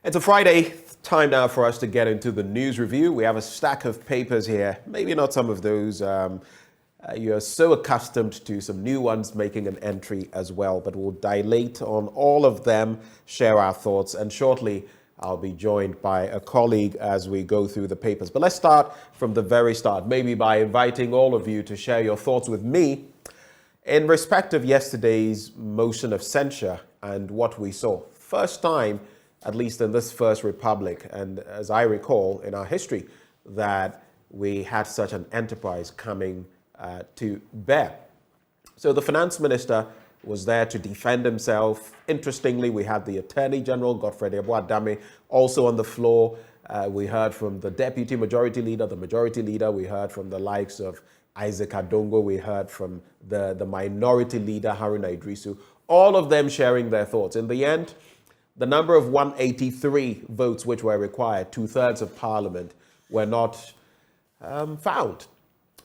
It's a Friday, time now for us to get into the news review. We have a stack of papers here, maybe not some of those you're so accustomed to, some new ones making an entry as well, but we'll dilate on all of them, share our thoughts, and shortly I'll be joined by a colleague as we go through the papers. But let's start from the very start, maybe by inviting all of you to share your thoughts with me in respect of yesterday's motion of censure and what we saw. First time, at least in this first republic, and as I recall in our history, that we had such an enterprise coming to bear. So the finance minister was there to defend himself. Interestingly, we had the Attorney General, Godfrey Adame, also on the floor. We heard from the Deputy Majority Leader, the Majority Leader. We heard from the likes of Isaac Adongo. We heard from the Minority Leader, Haruna Idrisu. All of them sharing their thoughts. In the end, the number of 183 votes which were required, 2/3 of Parliament, were not found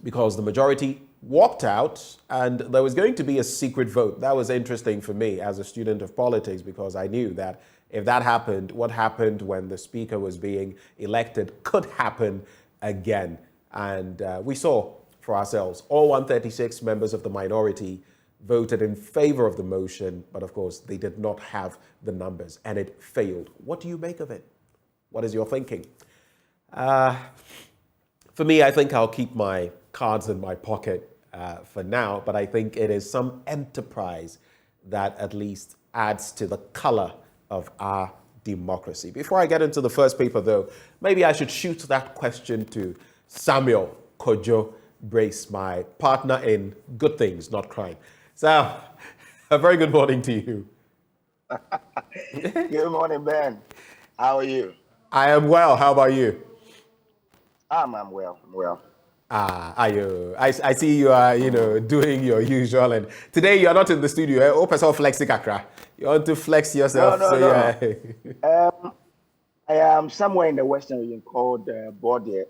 because the majority walked out and there was going to be a secret vote. That was interesting for me as a student of politics because I knew that if that happened, what happened when the speaker was being elected could happen again. And we saw for ourselves, all 136 members of the minority voted in favor of the motion, but of course they did not have the numbers and it failed. What do you make of it? What is your thinking? For me, I think I'll keep my cards in my pocket for now, but I think it is some enterprise that at least adds to the color of our democracy. Before I get into the first paper though, maybe I should shoot that question to Samuel Kojo Brace, my partner in good things, not crime. So, a very good morning to you. Good morning, Ben. How are you? I am well. How about you? I'm well. I'm well. I see you are, doing your usual. And today you are not in the studio. I hope I saw flexing Accra. You want to flex yourself? No. Yeah. I am somewhere in the western region called Bordia.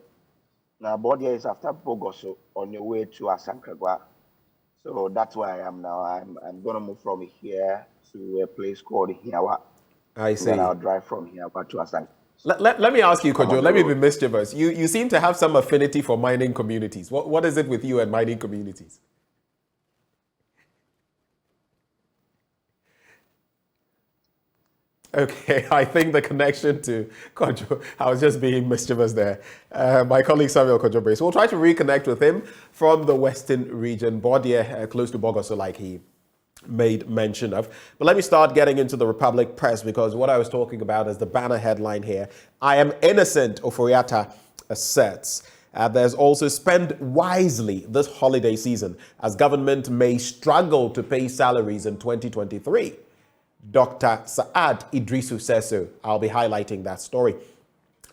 Now, Bordia is after Bogoso on your way to Asankragwa. So that's where I am now. I'm going to move from here to a place called Hiawa. I see. Then I'll drive from Hiawa to Asankragwa. Let me ask you, Kojo, let me be mischievous. You seem to have some affinity for mining communities. What is it with you and mining communities? Okay, I think the connection to Kojo, I was just being mischievous there. My colleague Samuel Kojo Brace. We'll try to reconnect with him from the western region, Bordia, close to Bogoso, like he made mention of. But let me start getting into the Republic Press because what I was talking about is the banner headline here. I am innocent, Oforiatta asserts. There's also spend wisely this holiday season as government may struggle to pay salaries in 2023. Dr. Saad Idrisu says so. I'll be highlighting that story.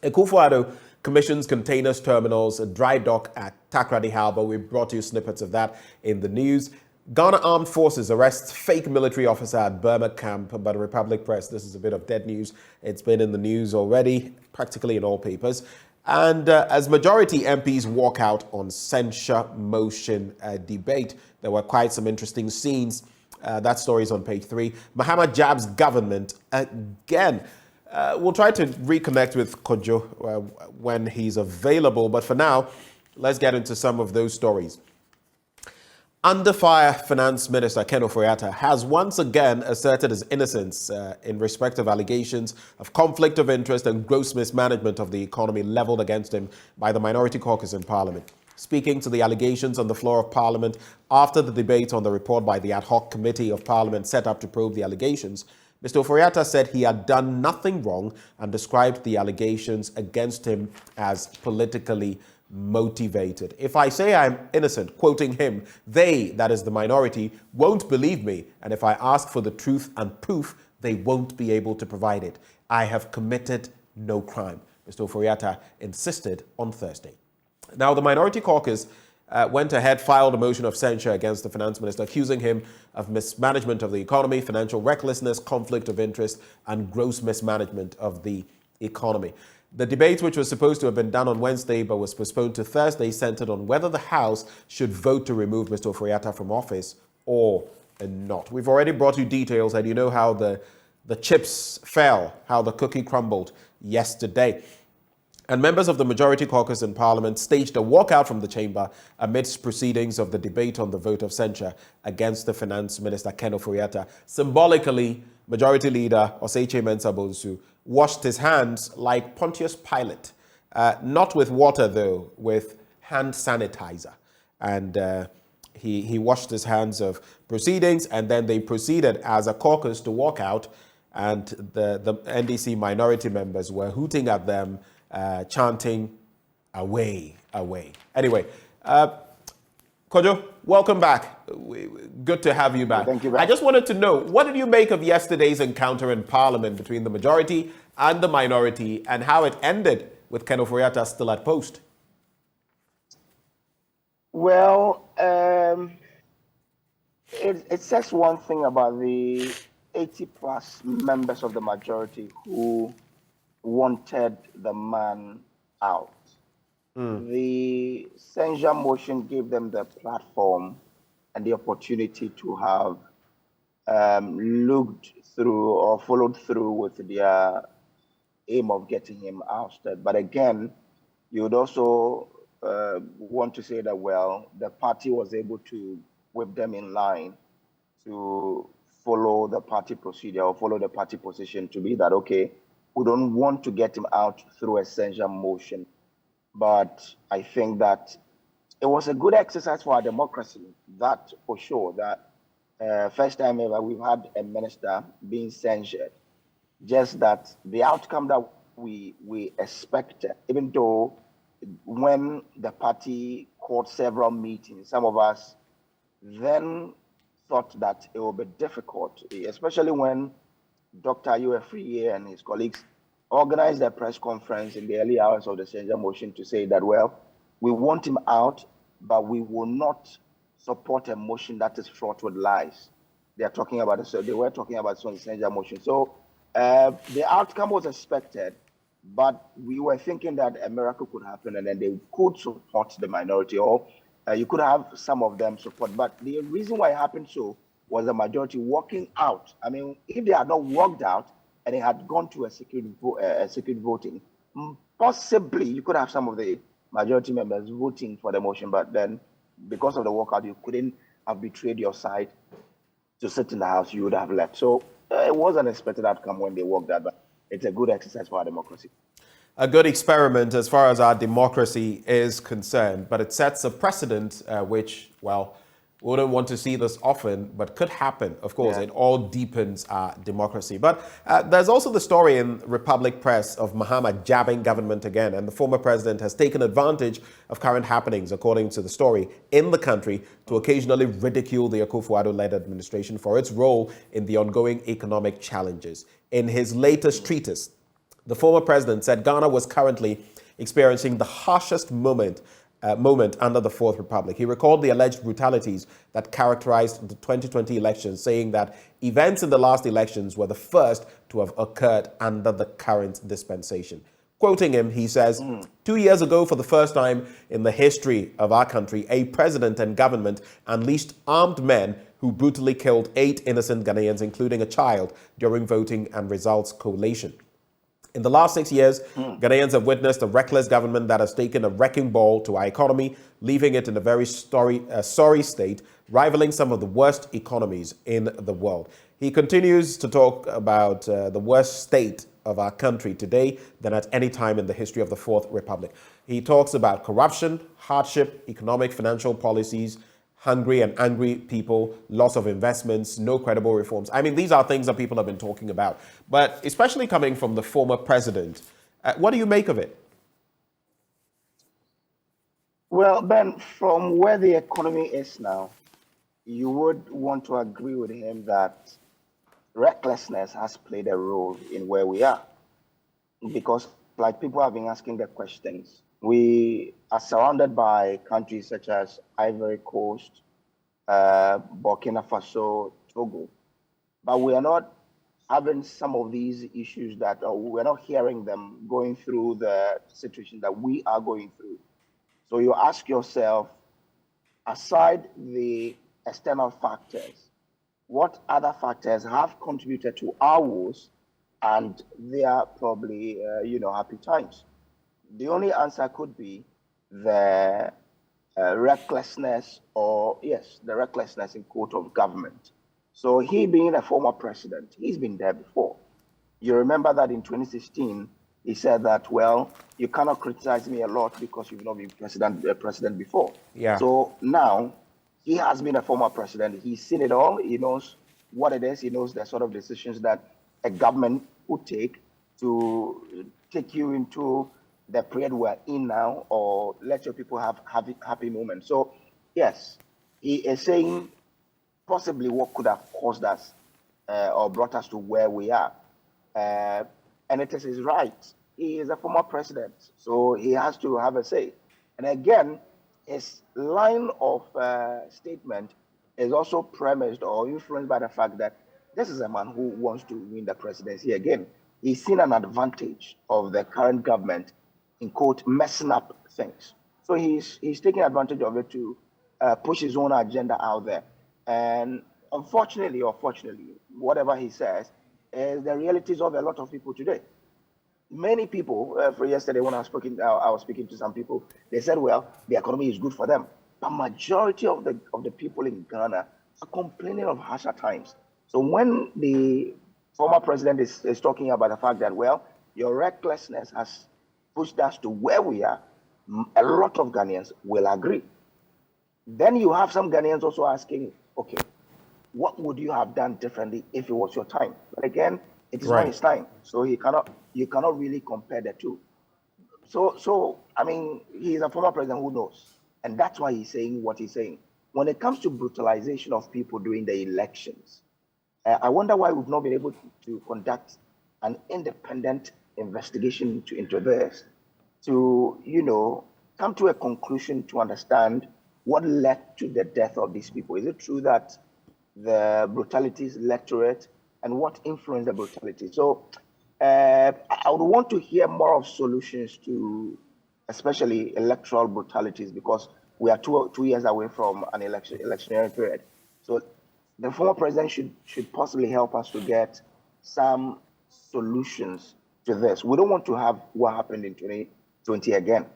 Akufo-Addo commissions containers terminals, a dry dock at Takoradi Harbour. We brought you snippets of that in the news. Ghana Armed Forces arrests fake military officer at Burma camp. But Republic Press, this is a bit of dead news. It's been in the news already, practically in all papers. And as majority MPs walk out on censure motion debate, there were quite some interesting scenes. That story is on page 3. Mahama jabs government again. We'll try to reconnect with Kojo when he's available. But for now, let's get into some of those stories. Under fire, Finance Minister Ken Ofori-Atta has once again asserted his innocence in respect of allegations of conflict of interest and gross mismanagement of the economy leveled against him by the Minority Caucus in Parliament. Speaking to the allegations on the floor of Parliament after the debate on the report by the ad hoc committee of Parliament set up to probe the allegations, Mr. Ofori-Atta said he had done nothing wrong and described the allegations against him as politically motivated. If I say I'm innocent, quoting him, they, that is the minority, won't believe me. And if I ask for the truth and proof, they won't be able to provide it. I have committed no crime, Mr. Ofori-Atta insisted on Thursday. Now, the Minority Caucus went ahead, filed a motion of censure against the finance minister, accusing him of mismanagement of the economy, financial recklessness, conflict of interest, and gross mismanagement of the economy. The debate, which was supposed to have been done on Wednesday but was postponed to Thursday, centered on whether the House should vote to remove Mr. Ofori-Atta from office or not. We've already brought you details, and you know how the the chips fell, how the cookie crumbled yesterday. And members of the majority caucus in Parliament staged a walkout from the chamber amidst proceedings of the debate on the vote of censure against the Finance Minister, Ken Ofori-Atta. Symbolically, Majority Leader Oseiche Mensah Bonsu washed his hands like Pontius Pilate, not with water though, with hand sanitizer. And he washed his hands of proceedings, and then they proceeded as a caucus to walk out, and the NDC minority members were hooting at them, chanting, away, away. Anyway, Kojo, welcome back. Good to have you back. Thank you. I just wanted to know, what did you make of yesterday's encounter in Parliament between the majority and the minority, and how it ended with Ken Ofori-Atta still at post? Well, it says one thing about the 80-plus members of the majority who wanted the man out. The censure motion gave them the platform and the opportunity to have looked through or followed through with their aim of getting him ousted. But again, you would also want to say that, well, the party was able to whip them in line to follow the party procedure or follow the party position to be that, okay, we don't want to get him out through a censure motion. But I think that it was a good exercise for our democracy, that for sure, that first time ever we've had a minister being censured. Just that the outcome that we expected, even though when the party called several meetings, some of us then thought that it would be difficult, especially when Dr. Ayuefriye and his colleagues organized a press conference in the early hours of the censure motion to say that, well, we want him out, but we will not support a motion that is fraught with lies. They are talking about it, so they were talking about the censure motion. So the outcome was expected, but we were thinking that a miracle could happen and then they could support the minority, or you could have some of them support. But the reason why it happened so was the majority walking out. I mean, if they had not walked out and they had gone to a secret voting, possibly you could have some of the majority members voting for the motion, but then because of the walkout, you couldn't have betrayed your side to sit in the house, you would have left. So it was an expected outcome when they walked out, but it's a good exercise for our democracy. A good experiment as far as our democracy is concerned, but it sets a precedent which, well, we wouldn't want to see this often, but could happen. Of course, It all deepens our democracy. But there's also the story in Republic Press of Mahama jabbing government again, and the former president has taken advantage of current happenings, according to the story, in the country to occasionally ridicule the Akufo-Addo-led administration for its role in the ongoing economic challenges. In his latest treatise, the former president said Ghana was currently experiencing the harshest moment under the Fourth Republic. He recalled the alleged brutalities that characterized the 2020 elections, saying that events in the last elections were the first to have occurred under the current dispensation. Quoting him, he says, 2 years ago, for the first time in the history of our country, a president and government unleashed armed men who brutally killed 8 innocent Ghanaians, including a child, during voting and results collation. In the last 6 years, Ghanaians have witnessed a reckless government that has taken a wrecking ball to our economy, leaving it in a very sorry state, rivaling some of the worst economies in the world. He continues to talk about the worst state of our country today than at any time in the history of the Fourth Republic. He talks about corruption, hardship, economic, financial policies, hungry and angry people, loss of investments, no credible reforms. I mean, these are things that people have been talking about, but especially coming from the former president. What do you make of it? Well, Ben, from where the economy is now, you would want to agree with him that recklessness has played a role in where we are. Because, like people have been asking the questions, we are surrounded by countries such as Ivory Coast, Burkina Faso, Togo, but we are not having some of these issues we're not hearing them going through the situation that we are going through. So you ask yourself, aside the external factors, what other factors have contributed to our woes and their probably, happy times. The only answer could be the recklessness, or yes, the recklessness in quote of government. So he being a former president, he's been there before. You remember that in 2016, he said that, well, you cannot criticize me a lot because you've not been president before. Yeah. So now he has been a former president. He's seen it all. He knows what it is. He knows the sort of decisions that a government would take to take you into the period we're in now, or let your people have happy moments. So yes, he is saying possibly what could have caused us or brought us to where we are. And it is his right. He is a former president, so he has to have a say. And again, his line of statement is also premised or influenced by the fact that this is a man who wants to win the presidency again. He's seen an advantage of the current government in quote messing up things. So he's taking advantage of it to push his own agenda out there. And unfortunately or fortunately, whatever he says is the realities of a lot of people today. Many people, for yesterday when I was speaking to some people, they said, well, the economy is good for them. But majority of the people in Ghana are complaining of harsher times. So when the former president is talking about the fact that, well, your recklessness has pushed us to where we are, a lot of Ghanaians will agree. Then you have some Ghanaians also asking, okay, what would you have done differently if it was your time? But again, it is not his time, so you cannot really compare the two. So I mean, he is a former president who knows, and that's why he's saying what he's saying. When it comes to brutalization of people during the elections, I wonder why we've not been able to conduct an independent investigation into this, to come to a conclusion to understand what led to the death of these people. Is it true that the brutalities led to it, and what influenced the brutality? So I would want to hear more of solutions to especially electoral brutalities, because we are two years away from an electionary period. So the former president should possibly help us to get some solutions to this. We don't want to have what happened in 2020 again.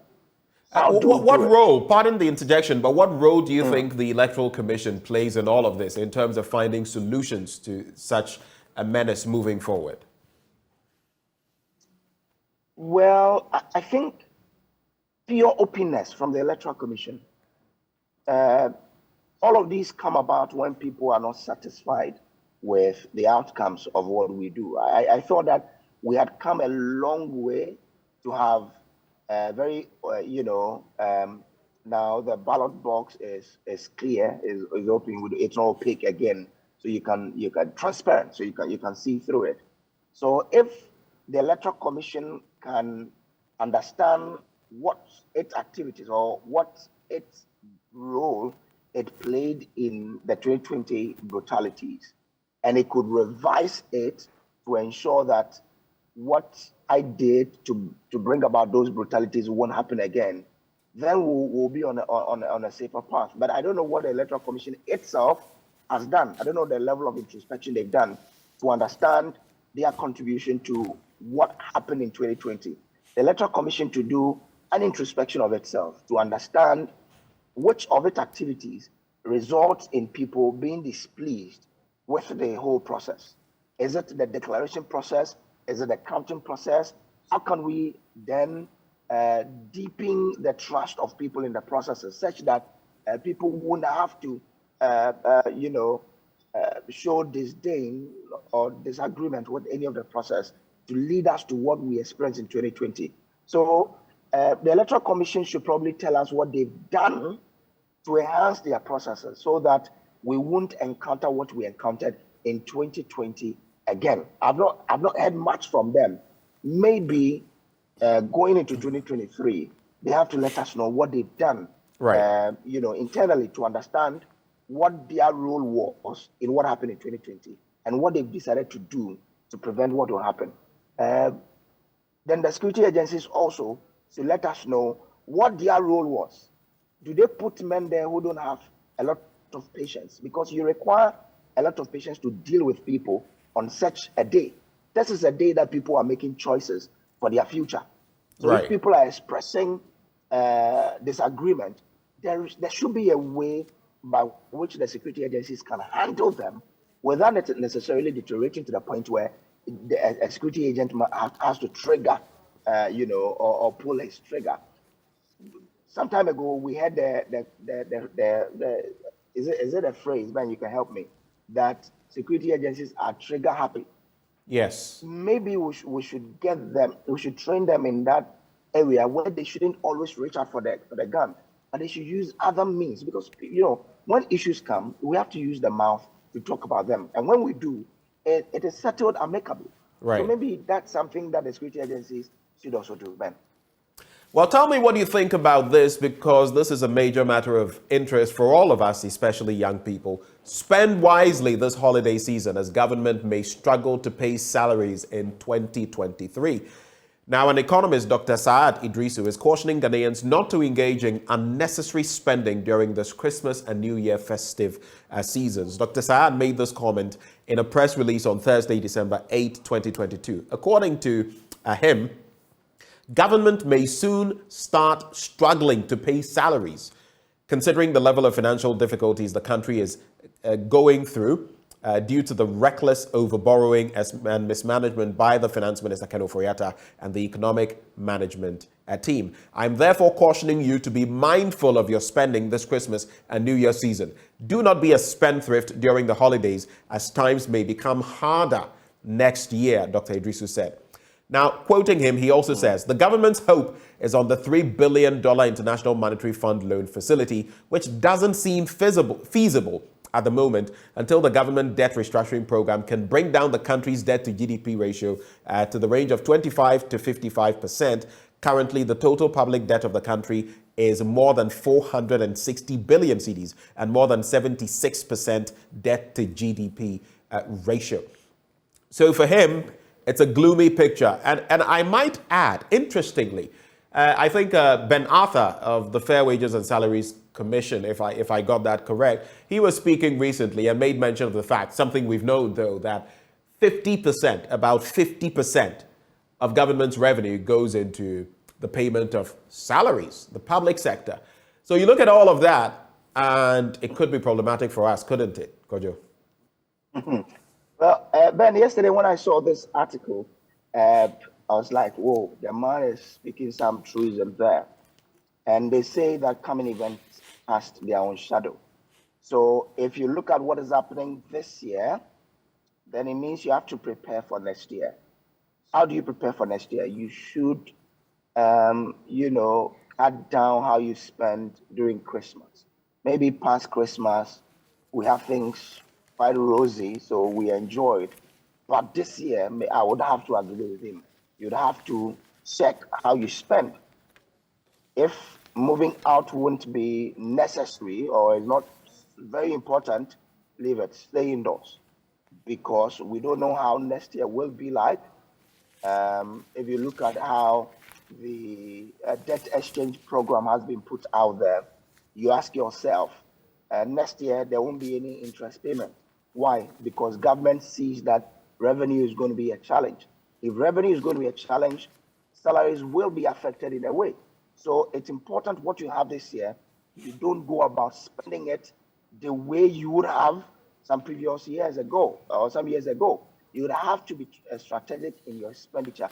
What role, pardon the interjection, but what role do you think the Electoral Commission plays in all of this in terms of finding solutions to such a menace moving forward? Well, I think pure openness from the Electoral Commission. All of these come about when people are not satisfied with the outcomes of what we do. I thought that we had come a long way to have very, now the ballot box is clear, is open, it's not opaque again, so you can transparent, so you can see through it. So if the Electoral Commission can understand what its activities or what its role it played in the 2020 brutalities, and it could revise it to ensure that what I did to bring about those brutalities won't happen again, then we'll be on a safer path. But I don't know what the Electoral Commission itself has done. I don't know the level of introspection they've done to understand their contribution to what happened in 2020. The Electoral Commission to do an introspection of itself, to understand which of its activities results in people being displeased with the whole process. Is it the declaration process? Is it the counting process? How can we then deepen the trust of people in the processes such that people won't have to, show disdain or disagreement with any of the process to lead us to what we experienced in 2020. So the Electoral Commission should probably tell us what they've done to enhance their processes so that we won't encounter what we encountered in 2020 again. I've not heard much from them. Maybe going into 2023, they have to let us know what they've done, internally, to understand what their role was in what happened in 2020 and what they've decided to do to prevent what will happen. Then the security agencies also should let us know what their role was. Do they put men there who don't have a lot of patience? Because you require a lot of patience to deal with people on such a day. This is a day that people are making choices for their future. So if people are expressing disagreement, there should be a way by which the security agencies can handle them without necessarily deteriorating to the point where a security agent has to trigger, or pull his trigger. Some time ago, we had is it a phrase, man, you can help me, that security agencies are trigger happy. Yes. Maybe we should get them, we should train them in that area where they shouldn't always reach out for the gun, and they should use other means, because, when issues come, we have to use the mouth to talk about them. And when we do, it is settled amicably. Right. So maybe that's something that the security agencies should also do, Ben. Well, tell me what you think about this, because this is a major matter of interest for all of us, especially young people. Spend wisely this holiday season, as government may struggle to pay salaries in 2023. Now, an economist, Dr. Saad Idrisu, is cautioning Ghanaians not to engage in unnecessary spending during this Christmas and New Year festive seasons. Dr. Saad made this comment in a press release on Thursday, December 8, 2022. According to him, government may soon start struggling to pay salaries, considering the level of financial difficulties the country is going through due to the reckless overborrowing and mismanagement by the Finance Minister, Ken Ofori-Atta, and the Economic Management team. I'm therefore cautioning you to be mindful of your spending this Christmas and New Year season. Do not be a spendthrift during the holidays, as times may become harder next year, Dr. Idrisu said. Now, quoting him, he also says, the government's hope is on the $3 billion International Monetary Fund loan facility, which doesn't seem feasible at the moment until the government debt restructuring program can bring down the country's debt to GDP ratio to the range of 25 to 55%. Currently, the total public debt of the country is more than 460 billion cedis and more than 76% debt to GDP ratio. So for him, it's a gloomy picture. And I might add, interestingly, I think Ben Arthur of the Fair Wages and Salaries Commission, if I got that correct, he was speaking recently and made mention of the fact, something we've known though, that about 50% of government's revenue goes into the payment of salaries, the public sector. So you look at all of that, and it could be problematic for us, couldn't it, Kojo? Well, Ben, yesterday when I saw this article, I was like, whoa, the man is speaking some truism there. And they say that coming events cast their own shadow. So if you look at what is happening this year, then it means you have to prepare for next year. How do you prepare for next year? You should, cut down how you spend during Christmas. Maybe past Christmas, we have things quite rosy, so we enjoyed. But this year, I would have to agree with him. You'd have to check how you spend. If moving out wouldn't be necessary or is not very important, leave it, stay indoors, because we don't know how next year will be like. If you look at how the debt exchange program has been put out there, you ask yourself, next year there won't be any interest payment. Why? Because government sees that revenue is going to be a challenge. If revenue is going to be a challenge, salaries will be affected in a way. So it's important what you have this year. You don't go about spending it the way you would have some previous years ago or some years ago. You would have to be strategic in your expenditure,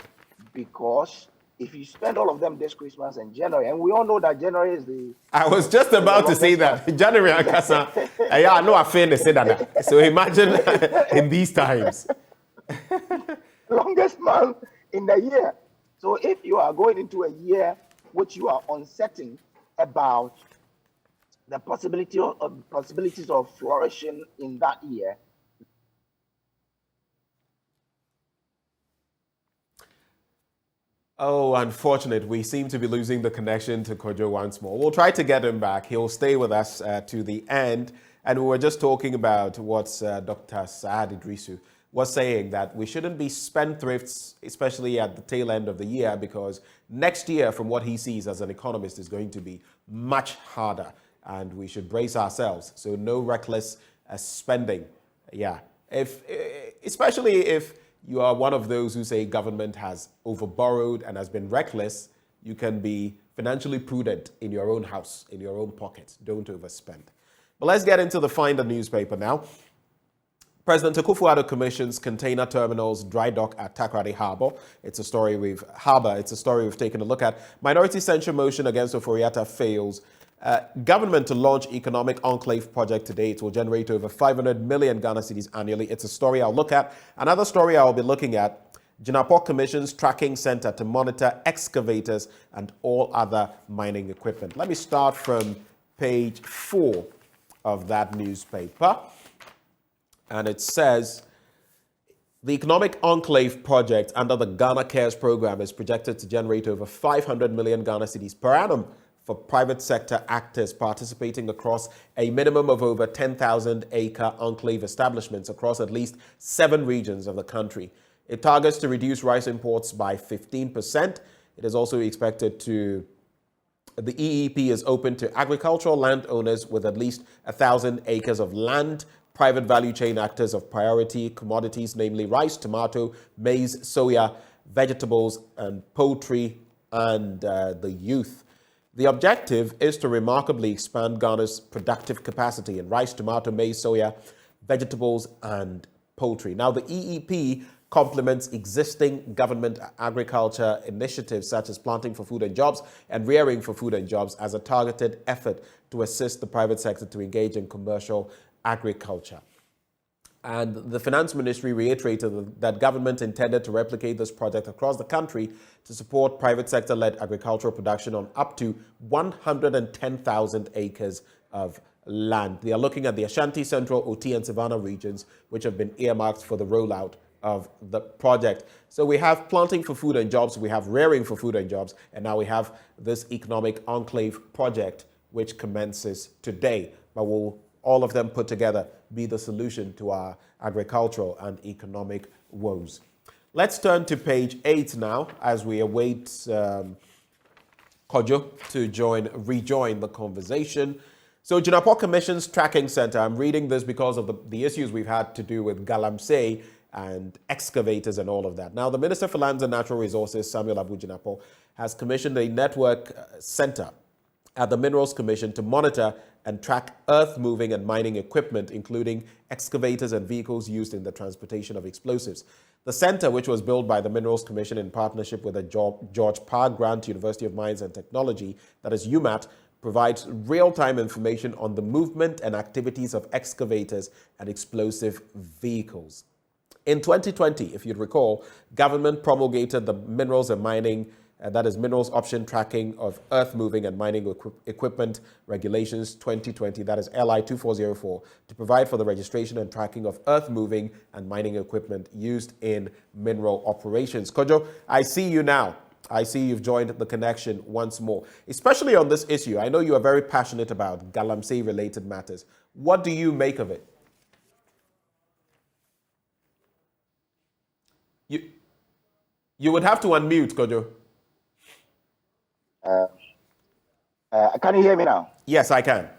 because if you spend all of them this Christmas and January, and we all know that January is the... I was just about to say that. January, I know I feel to say that. So imagine in these times. Longest month in the year. So if you are going into a year which you are uncertain about the possibilities of flourishing in that year. Oh, unfortunate. We seem to be losing the connection to Kojo once more. We'll try to get him back. He'll stay with us to the end. And we were just talking about what Dr. Saad Idrisu was saying, that we shouldn't be spendthrifts, especially at the tail end of the year, because next year, from what he sees as an economist, is going to be much harder. And we should brace ourselves. So no reckless spending Yeah, especially if you are one of those who say government has overborrowed and has been reckless, you can be financially prudent in your own house, in your own pocket. Don't overspend. But let's get into the Find the newspaper now. President Akufo-Addo commissions container terminals dry dock at Takoradi Harbour. It's a story we've taken a look at. Minority censure motion against Oforiatta fails. Government to launch economic enclave project today. It will generate over 500 million Ghana cedis annually. It's a story I'll look at. Another story I'll be looking at. JoyNews commissions tracking center to monitor excavators and all other mining equipment. Let me start from page 4 of that newspaper. And it says, the Economic Enclave project under the Ghana Cares program is projected to generate over 500 million Ghana cedis per annum for private sector actors participating across a minimum of over 10,000-acre enclave establishments across at least 7 regions of the country. It targets to reduce rice imports by 15%. It is also expected to... The EEP is open to agricultural landowners with at least 1,000 acres of land, private value chain actors of priority commodities, namely rice, tomato, maize, soya, vegetables, and poultry, and the youth. The objective is to remarkably expand Ghana's productive capacity in rice, tomato, maize, soya, vegetables, and poultry. Now, the EEP complements existing government agriculture initiatives such as planting for food and jobs and rearing for food and jobs as a targeted effort to assist the private sector to engage in commercial agriculture. And the Finance Ministry reiterated that government intended to replicate this project across the country to support private sector-led agricultural production on up to 110,000 acres of land. They are looking at the Ashanti, Central, Oti, and Savannah regions, which have been earmarked for the rollout of the project. So we have planting for food and jobs, we have rearing for food and jobs, and now we have this economic enclave project, which commences today. But will all of them put together be the solution to our agricultural and economic woes? Let's turn to page 8 now as we await Kojo to rejoin the conversation. So JoyNews Commission's Tracking Center, I'm reading this because of the issues we've had to do with Galamsey and excavators and all of that. Now, the Minister for Lands and Natural Resources, Samuel Abu JoyNews, has commissioned a network center at the Minerals Commission to monitor and track earth-moving and mining equipment, including excavators and vehicles used in the transportation of explosives. The center, which was built by the Minerals Commission in partnership with the George Parr Grant University of Mines and Technology, that is UMAT, provides real-time information on the movement and activities of excavators and explosive vehicles. In 2020, if you'd recall, government promulgated the Minerals and Mining, that is Minerals Option Tracking of Earth Moving and Mining Equipment Regulations 2020, that is LI 2404, to provide for the registration and tracking of earth moving and mining equipment used in mineral operations. Kojo, I see you now. I see you've joined the connection once more, especially on this issue. I know you are very passionate about Galamsey-related matters. What do you make of it? You would have to unmute, Kojo. Can you hear me now? Yes, I can.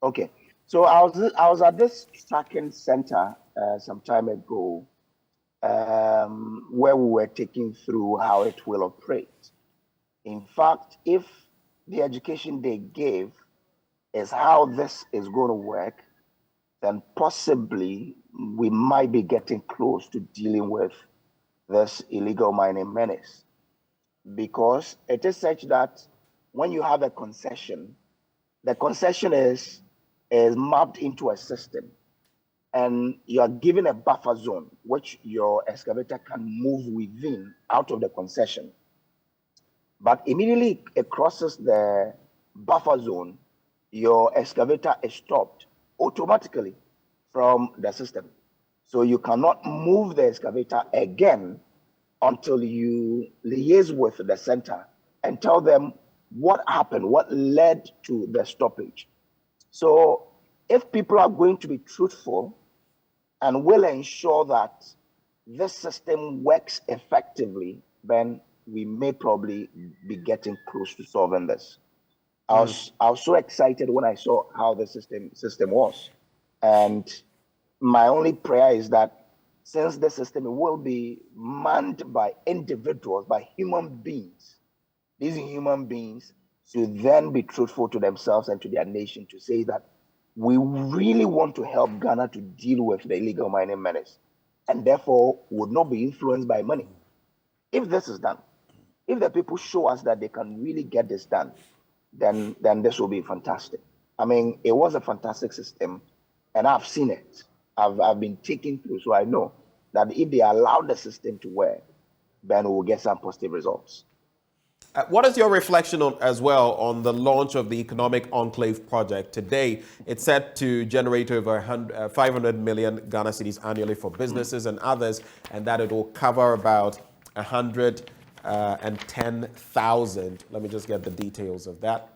Okay. So I was at this tracking center some time ago, where we were taking through how it will operate. In fact, if the education they gave is how this is going to work, then possibly we might be getting close to dealing with this illegal mining menace. Because it is such that when you have a concession, the concession is mapped into a system, and you are given a buffer zone which your excavator can move within out of the concession. But immediately it crosses the buffer zone, your excavator is stopped automatically from the system. So you cannot move the excavator again until you liaise with the center and tell them what happened, what led to the stoppage. So if people are going to be truthful and will ensure that this system works effectively, then we may probably be getting close to solving this. I was so excited when I saw how the system was. And my only prayer is that since the system will be manned by individuals, by human beings, these human beings should then be truthful to themselves and to their nation to say that we really want to help Ghana to deal with the illegal mining menace and therefore would not be influenced by money. If this is done, if the people show us that they can really get this done, then this will be fantastic. I mean, it was a fantastic system, and I've seen it. I've been taken through, so I know that if they allow the system to work, then we'll get some positive results. What is your reflection on, as well, on the launch of the Economic Enclave project? Today, it's set to generate over 500 million Ghana cedis annually for businesses and others, and that it will cover about 110,000. Let me just get the details of that.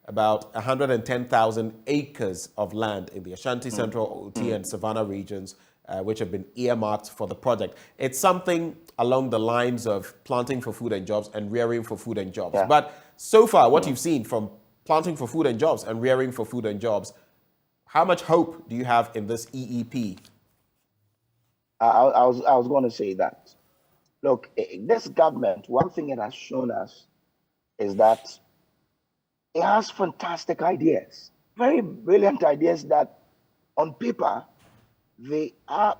About 110,000 acres of land in the Ashanti, Central, OT, and Savannah regions, which have been earmarked for the project. It's something along the lines of planting for food and jobs and rearing for food and jobs. Yeah. But so far, what you've seen from planting for food and jobs and rearing for food and jobs, how much hope do you have in this EEP? I was going to say that. Look, this government, one thing it has shown us is that it has fantastic ideas, very brilliant ideas that on paper, they are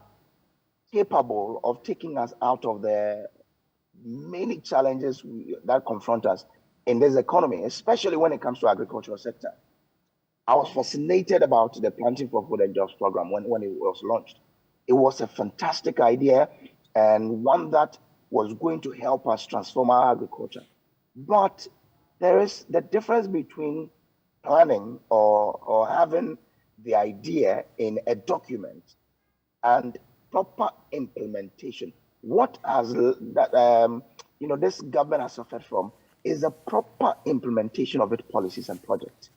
capable of taking us out of the many challenges that confront us in this economy, especially when it comes to agricultural sector. I was fascinated about the Planting for Food and Jobs program when it was launched. It was a fantastic idea and one that was going to help us transform our agriculture. But there is the difference between planning or having the idea in a document and proper implementation. What has that this government has suffered from is a proper implementation of its policies and projects.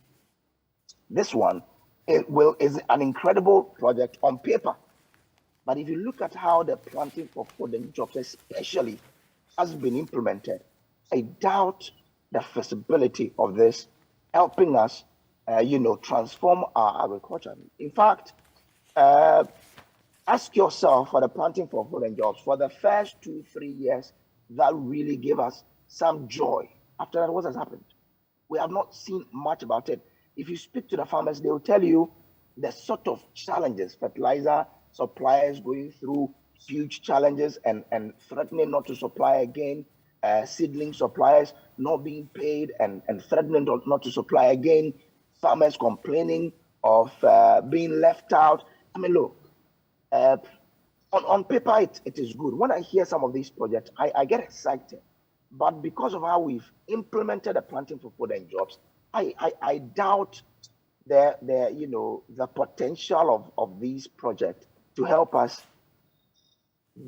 This one is an incredible project on paper, but if you look at how the Planting for Food and Jobs, especially, has been implemented, I doubt the feasibility of this helping us, transform our agriculture. In fact, ask yourself for the Planting for Food and Jobs for the first 2-3 years, that really gave us some joy. After that, what has happened? We have not seen much about it. If you speak to the farmers, they will tell you the sort of challenges fertilizer suppliers going through, huge challenges and threatening not to supply again, seedling suppliers not being paid and threatening not to supply again, farmers complaining of being left out. I mean, look, on paper, it is good. When I hear some of these projects, I get excited. But because of how we've implemented the Planting for Food and Jobs, I doubt the potential of these projects to help us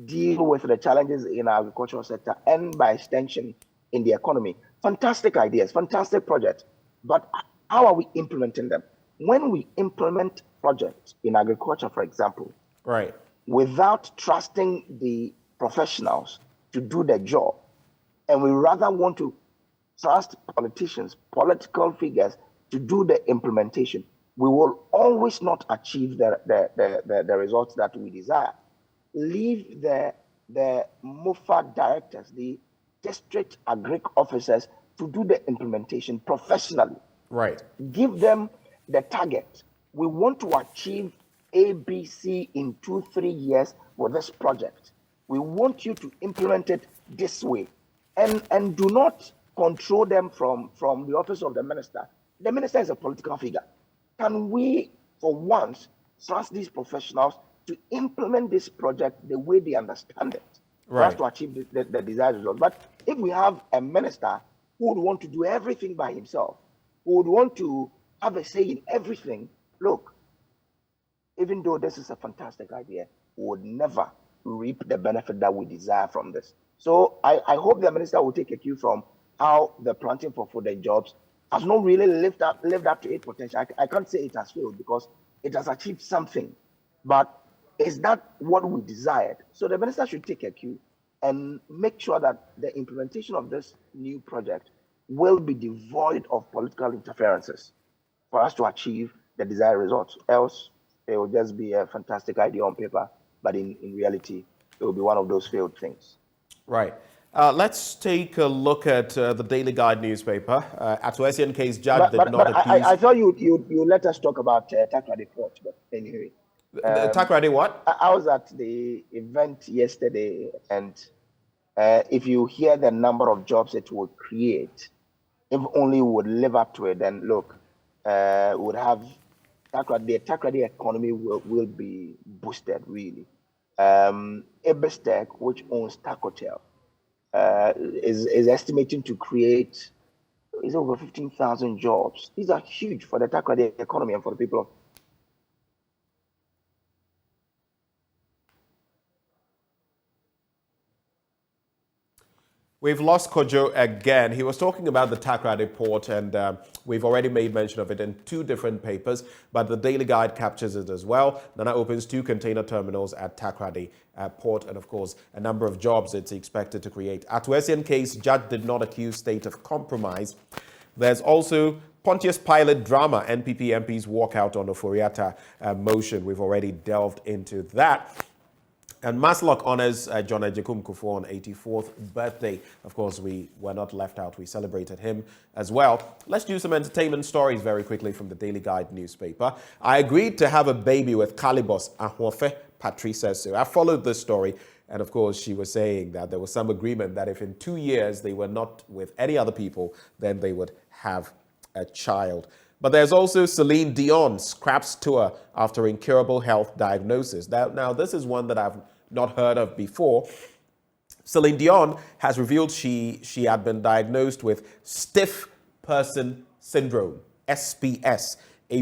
deal with the challenges in our agricultural sector and by extension in the economy. Fantastic ideas, fantastic projects, but how are we implementing them? When we implement projects in agriculture, for example, right, without trusting the professionals to do their job, and we rather want to trust politicians, political figures to do the implementation, we will always not achieve the results that we desire. Leave the MOFA directors, the district agric officers, to do the implementation professionally. Right. Give them the target. We want to achieve ABC in 2-3 years with this project. We want you to implement it this way. And do not control them from the office of the minister. The minister is a political figure. Can we, for once, trust these professionals to implement this project the way they understand it, right, for us to achieve the desired results? But if we have a minister who would want to do everything by himself, who would want to have a say in everything, look, even though this is a fantastic idea, we would never reap the benefit that we desire from this. So I hope the minister will take a cue from how the Planting for Food and Jobs has not really lived up to its potential. I can't say it has failed because it has achieved something, but is that what we desired? So the minister should take a cue and make sure that the implementation of this new project will be devoid of political interferences for us to achieve the desired results. Else, It will just be a fantastic idea on paper, but in reality, it will be one of those failed things. Right. Let's take a look at the Daily Guide newspaper. Atuesian case judge did not I accuse. thought you let us talk about Takrady Port, but anyway. Takrady what? I was at the event yesterday, and if you hear the number of jobs it would create, if only we would live up to it, then look, would have the Takrady economy will be boosted really. Ebestek, which owns Tak Hotel, is estimating to create is over 15,000 jobs. These are huge for the Takrady economy and for the people of. We've lost Kojo again. He was talking about the Takrady port, and we've already made mention of it in two different papers, but the Daily Guide captures it as well. Nana opens 2 container terminals at Takrady port, and of course, a number of jobs it's expected to create. Atuesian case, judge did not accuse state of compromise. There's also Pontius Pilate drama, NPP MPs walk out on the Oforiatta motion. We've already delved into that. And Maslock honors John Ejekum Kufuor on 84th birthday. Of course, we were not left out. We celebrated him as well. Let's do some entertainment stories very quickly from the Daily Guide newspaper. I agreed to have a baby with Calibos Ahwofe, Patrice says so. I followed this story, and of course, she was saying that there was some agreement that if in 2 years they were not with any other people, then they would have a child. But there's also Celine Dion scraps tour after incurable health diagnosis. Now, this is one that I've not heard of before. Celine Dion has revealed she had been diagnosed with stiff person syndrome, SPS, a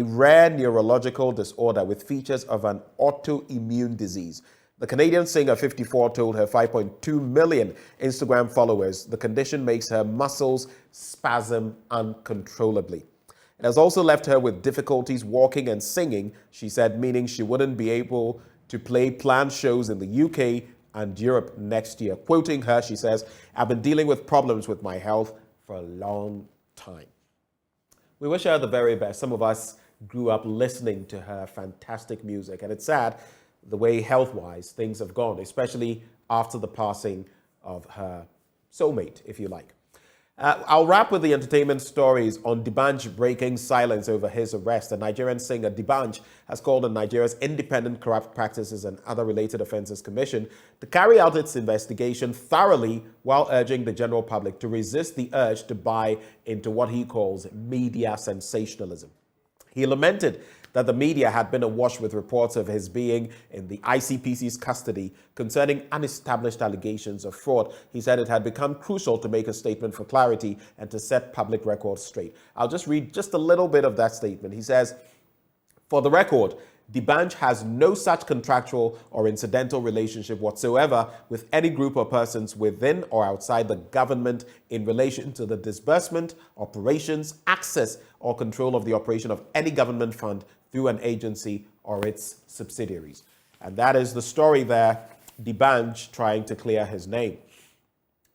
rare neurological disorder with features of an autoimmune disease. The Canadian singer, 54, told her 5.2 million Instagram followers the condition makes her muscles spasm uncontrollably. It has also left her with difficulties walking and singing, she said, meaning she wouldn't be able to play planned shows in the UK and Europe next year. Quoting her, she says, I've been dealing with problems with my health for a long time. We wish her the very best. Some of us grew up listening to her fantastic music, and it's sad the way health-wise things have gone, especially after the passing of her soulmate, if you like. I'll wrap with the entertainment stories on D'banj breaking silence over his arrest. The Nigerian singer D'banj has called on Nigeria's Independent Corrupt Practices and Other Related Offences Commission to carry out its investigation thoroughly while urging the general public to resist the urge to buy into what he calls media sensationalism. He lamented that the media had been awash with reports of his being in the ICPC's custody concerning unestablished allegations of fraud. He said it had become crucial to make a statement for clarity and to set public records straight. I'll just read just a little bit of that statement. He says, for the record, D'banj has no such contractual or incidental relationship whatsoever with any group or persons within or outside the government in relation to the disbursement, operations, access, or control of the operation of any government fund through an agency or its subsidiaries. And that is the story there, D'banj trying to clear his name.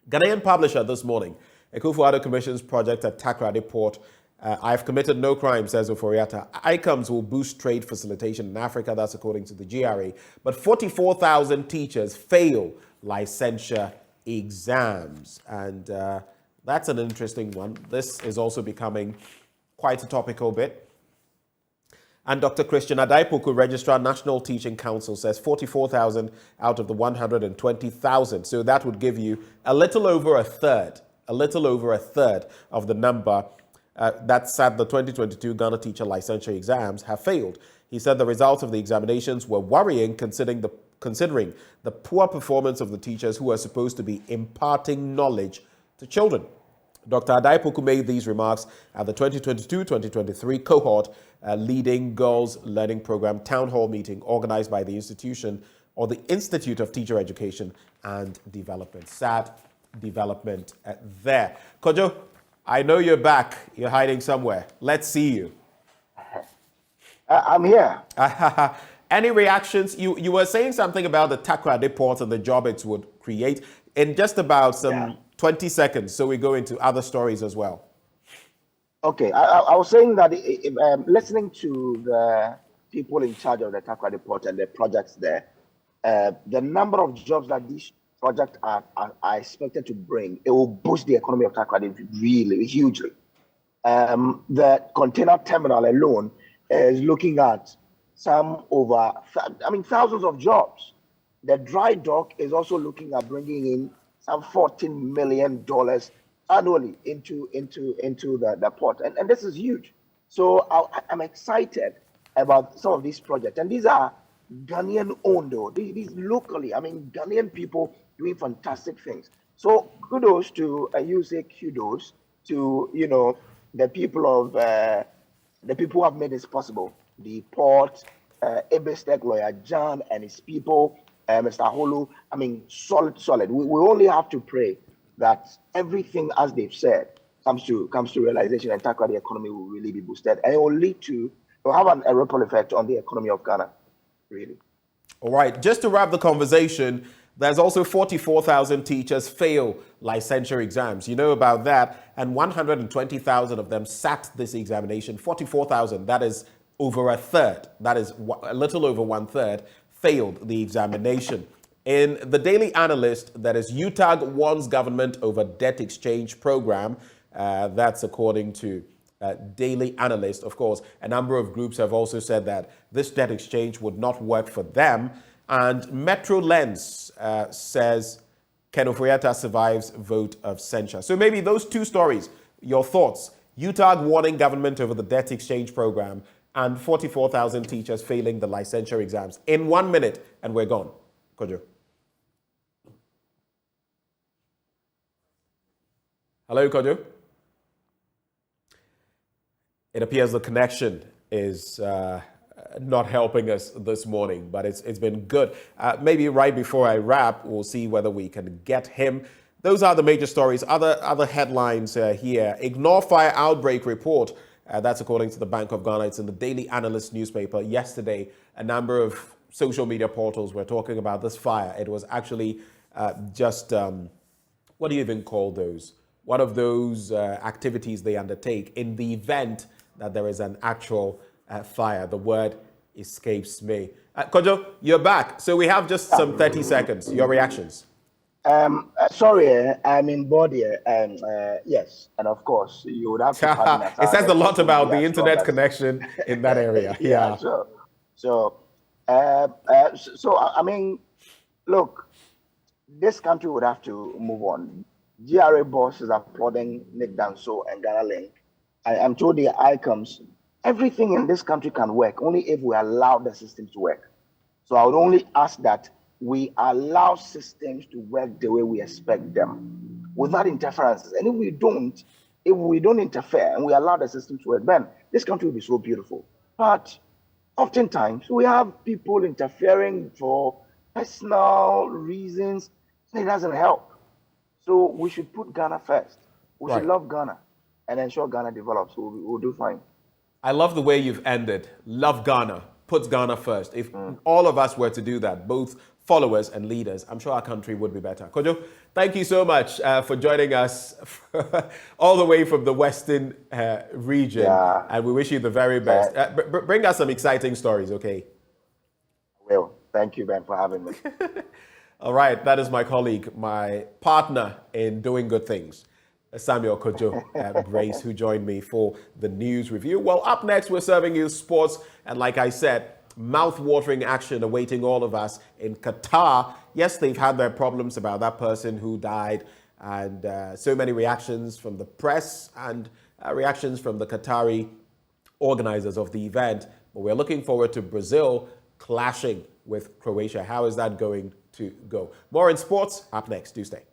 Ghanaian publisher this morning, Akufo-Addo Commission's project at Takrady Port. I've committed no crime, says Oforiatta. ICOMS will boost trade facilitation in Africa, that's according to the GRA. But 44,000 teachers fail licensure exams. And that's an interesting one. This is also becoming quite a topical bit. And Dr. Christian Adaipoku, Registrar, National Teaching Council, says 44,000 out of the 120,000. So that would give you a little over a third of the number that said the 2022 Ghana teacher licensure exams have failed. He said the results of the examinations were worrying considering the poor performance of the teachers who are supposed to be imparting knowledge to children. Dr. Adaipoku made these remarks at the 2022-2023 cohort leading girls learning program town hall meeting organized by the institution or the Institute of Teacher Education and Development. Sad development there. Kojo, I know you're back. You're hiding somewhere. Let's see you. I'm here. Any reactions? You were saying something about the Takrady Port and the job it would create in just about some 20 seconds. So we go into other stories as well. Okay, I was saying that listening to the people in charge of the Takwa Depot and the projects there, the number of jobs that these projects are expected to bring, it will boost the economy of Takwa really hugely. The container terminal alone is looking at some over, I mean, thousands of jobs. The dry dock is also looking at bringing in some $14 million annually into the port, and this is huge. So I'm excited about some of these projects, and these are Ghanaian owned though. These locally, I mean, Ghanaian people doing fantastic things. So kudos to you say kudos to the people of the people who have made this possible. The port, Ebestek lawyer John and his people, Mr. Holu. I mean, solid. We only have to pray that everything, as they've said, comes to realization, and tackle the economy will really be boosted, and it will have a ripple effect on the economy of Ghana, really. All right, just to wrap the conversation, there's also 44,000 teachers fail licensure exams. You know about that, and 120,000 of them sat this examination. 44,000, that is over a third, that is a little over one third, failed the examination. In the Daily Analyst, that is UTAG warns government over debt exchange program. That's according to Daily Analyst. Of course, a number of groups have also said that this debt exchange would not work for them. And Metro Lens says Ken Ofori-Atta survives vote of censure. So maybe those two stories, your thoughts. UTAG warning government over the debt exchange program and 44,000 teachers failing the licensure exams. In 1 minute, and we're gone. Kojo. Hello, Kojo. It appears the connection is not helping us this morning, but it's been good. Maybe right before I wrap, we'll see whether we can get him. Those are the major stories. Other headlines here. Ignore fire outbreak report. That's according to the Bank of Ghana. It's in the Daily Analyst newspaper. Yesterday, a number of social media portals were talking about this fire. It was actually just, what do you even call those? One of those activities they undertake in the event that there is an actual fire. The word escapes me. Kojo, you're back. So we have just some 30 seconds. Your reactions. Sorry, I'm in body, and yes, and of course you would have to pardon us. It says a lot about the internet connection in that area. Yeah. So I mean, look, this country would have to move on. GRA boss is applauding Nick Danso and Ghana Link. I'm told the ICOMs, everything in this country can work only if we allow the system to work. So I would only ask that we allow systems to work the way we expect them, without interferences. And if we don't interfere and we allow the system to work, then this country will be so beautiful. But oftentimes we have people interfering for personal reasons, and it doesn't help. So we should put Ghana first. We should love Ghana and ensure Ghana develops. We'll do fine. I love the way you've ended. Love Ghana. Puts Ghana first. If all of us were to do that, both followers and leaders, I'm sure our country would be better. Kojo, thank you so much for joining us all the way from the Western region. Yeah. And we wish you the very best. Bring us some exciting stories, okay? I will. Thank you, Ben, for having me. All right, that is my colleague, my partner in doing good things, Samuel Kojo Brace, who joined me for the news review. Well, up next, we're serving you sports. And like I said, mouth-watering action awaiting all of us in Qatar. Yes, they've had their problems about that person who died, and so many reactions from the press and reactions from the Qatari organizers of the event. But we're looking forward to Brazil clashing with Croatia. How is that going to go? More in sports up next. Do stay.